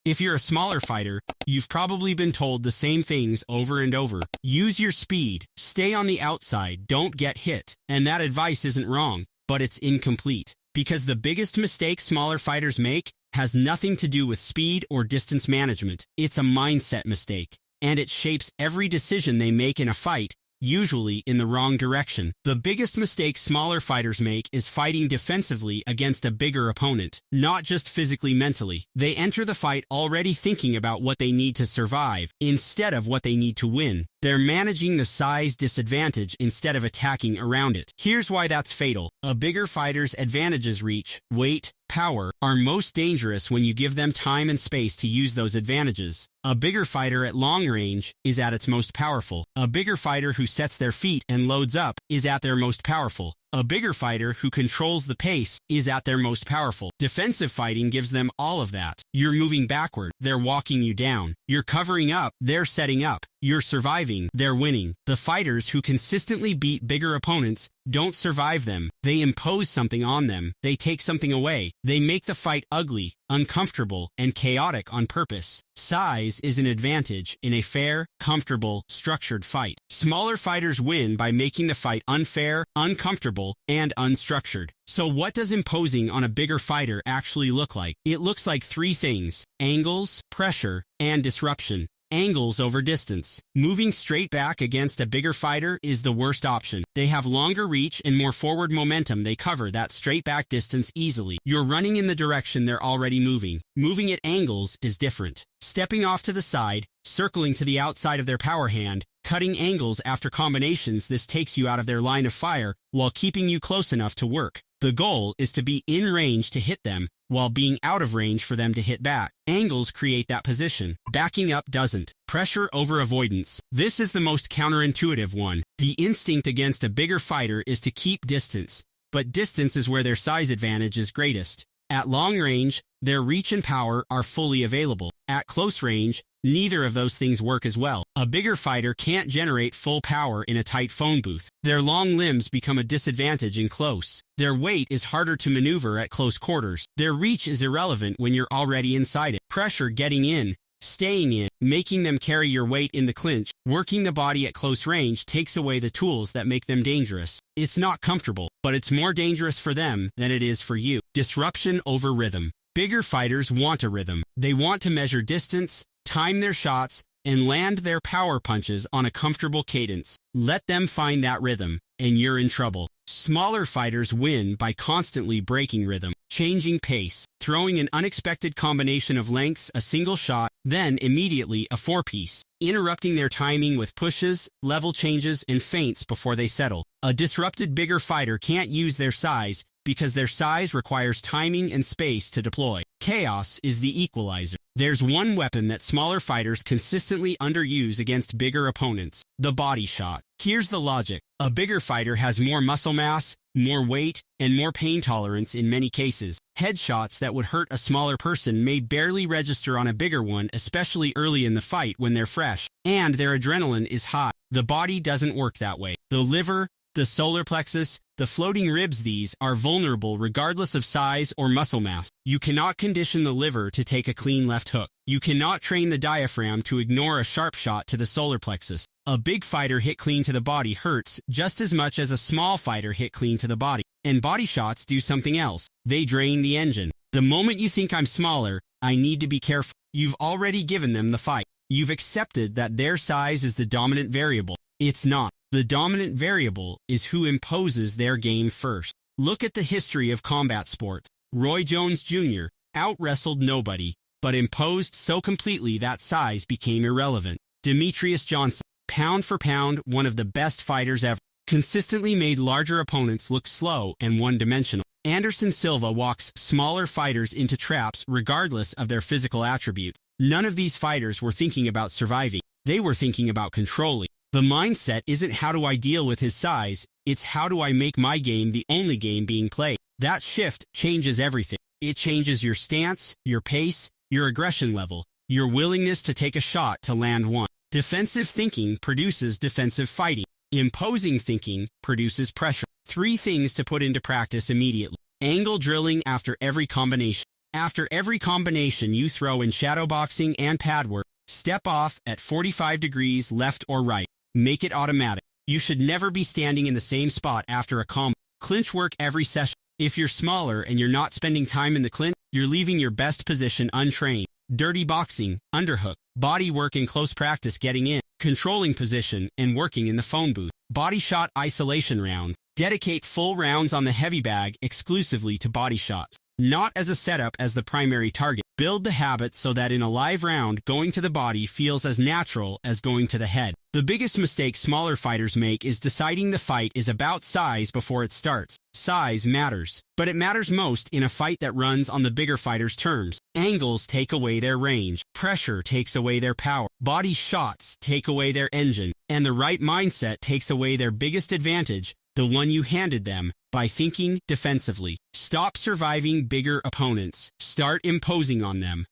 If you're a smaller fighter, you've probably been told the same things over and over. Use your speed, stay on the outside, don't get hit. And that advice isn't wrong, but it's incomplete. Because the biggest mistake smaller fighters make has nothing to do with speed or distance management. It's a mindset mistake, and it shapes every decision they make in a fight, usually in the wrong direction. The biggest mistake smaller fighters make is fighting defensively against a bigger opponent, not just physically, mentally. They enter the fight already thinking about what they need to survive, instead of what they need to win. They're managing the size disadvantage instead of attacking around it. Here's why that's fatal. A bigger fighter's advantages, reach, weight, power, are most dangerous when you give them time and space to use those advantages. A bigger fighter at long range is at its most powerful. A bigger fighter who sets their feet and loads up is at their most powerful. A bigger fighter who controls the pace is at their most powerful. Defensive fighting gives them all of that. You're moving backward, they're walking you down. You're covering up, they're setting up. You're surviving, they're winning. The fighters who consistently beat bigger opponents don't survive them. They impose something on them. They take something away. They make the fight ugly, uncomfortable, and chaotic on purpose. Size is an advantage in a fair, comfortable, structured fight. Smaller fighters win by making the fight unfair, uncomfortable, and unstructured. So what does imposing on a bigger fighter actually look like? It looks like three things: angles, pressure, and disruption. Angles over distance. Moving straight back against a bigger fighter is the worst option. They have longer reach and more forward momentum. They cover that straight back distance easily. You're running in the direction they're already moving. Moving at angles is different. Stepping off to the side, circling to the outside of their power hand, cutting angles after combinations. This takes you out of their line of fire while keeping you close enough to work. The goal is to be in range to hit them, while being out of range for them to hit back. Angles create that position. Backing up doesn't. Pressure over avoidance. This is the most counterintuitive one. The instinct against a bigger fighter is to keep distance, but distance is where their size advantage is greatest. At long range, their reach and power are fully available. At close range, neither of those things work as well. A bigger fighter can't generate full power in a tight phone booth. Their long limbs become a disadvantage in close. Their weight is harder to maneuver at close quarters. Their reach is irrelevant when you're already inside it. Pressure getting in, staying in, making them carry your weight in the clinch, working the body at close range takes away the tools that make them dangerous. It's not comfortable, but it's more dangerous for them than it is for you. Disruption over rhythm. Bigger fighters want a rhythm. They want to measure distance, time their shots, and land their power punches on a comfortable cadence. Let them find that rhythm, and you're in trouble. Smaller fighters win by constantly breaking rhythm, changing pace, throwing an unexpected combination of lengths, a single shot, then immediately a four-piece, interrupting their timing with pushes, level changes, and feints before they settle. A disrupted bigger fighter can't use their size because their size requires timing and space to deploy. Chaos is the equalizer. There's one weapon that smaller fighters consistently underuse against bigger opponents: the body shot. Here's the logic. A bigger fighter has more muscle mass, more weight, and more pain tolerance in many cases. Headshots that would hurt a smaller person may barely register on a bigger one, especially early in the fight when they're fresh, and their adrenaline is high. The body doesn't work that way. The liver, the solar plexus, the floating ribs, these are vulnerable regardless of size or muscle mass. You cannot condition the liver to take a clean left hook. You cannot train the diaphragm to ignore a sharp shot to the solar plexus. A big fighter hit clean to the body hurts just as much as a small fighter hit clean to the body. And body shots do something else. They drain the engine. The moment you think I'm smaller, I need to be careful, you've already given them the fight. You've accepted that their size is the dominant variable. It's not. The dominant variable is who imposes their game first. Look at the history of combat sports. Roy Jones Jr. out-wrestled nobody, but imposed so completely that size became irrelevant. Demetrius Johnson, pound for pound, one of the best fighters ever, consistently made larger opponents look slow and one-dimensional. Anderson Silva walks smaller fighters into traps regardless of their physical attributes. None of these fighters were thinking about surviving. They were thinking about controlling. The mindset isn't how do I deal with his size, it's how do I make my game the only game being played. That shift changes everything. It changes your stance, your pace, your aggression level, your willingness to take a shot to land one. Defensive thinking produces defensive fighting. Imposing thinking produces pressure. 3 things to put into practice immediately. Angle drilling after every combination. After every combination you throw in shadowboxing and pad work, step off at 45 degrees left or right. Make it automatic. You should never be standing in the same spot after a combo. Clinch work every session. If you're smaller and you're not spending time in the clinch, you're leaving your best position untrained. Dirty boxing, underhook, body work in close practice getting in, controlling position, and working in the phone booth. Body shot isolation rounds. Dedicate full rounds on the heavy bag exclusively to body shots, not as a setup as the primary target. Build the habit so that in a live round, going to the body feels as natural as going to the head. The biggest mistake smaller fighters make is deciding the fight is about size before it starts. Size matters, but it matters most in a fight that runs on the bigger fighter's terms. Angles take away their range. Pressure takes away their power. Body shots take away their engine. And the right mindset takes away their biggest advantage, the one you handed them, by thinking defensively. Stop surviving bigger opponents. Start imposing on them.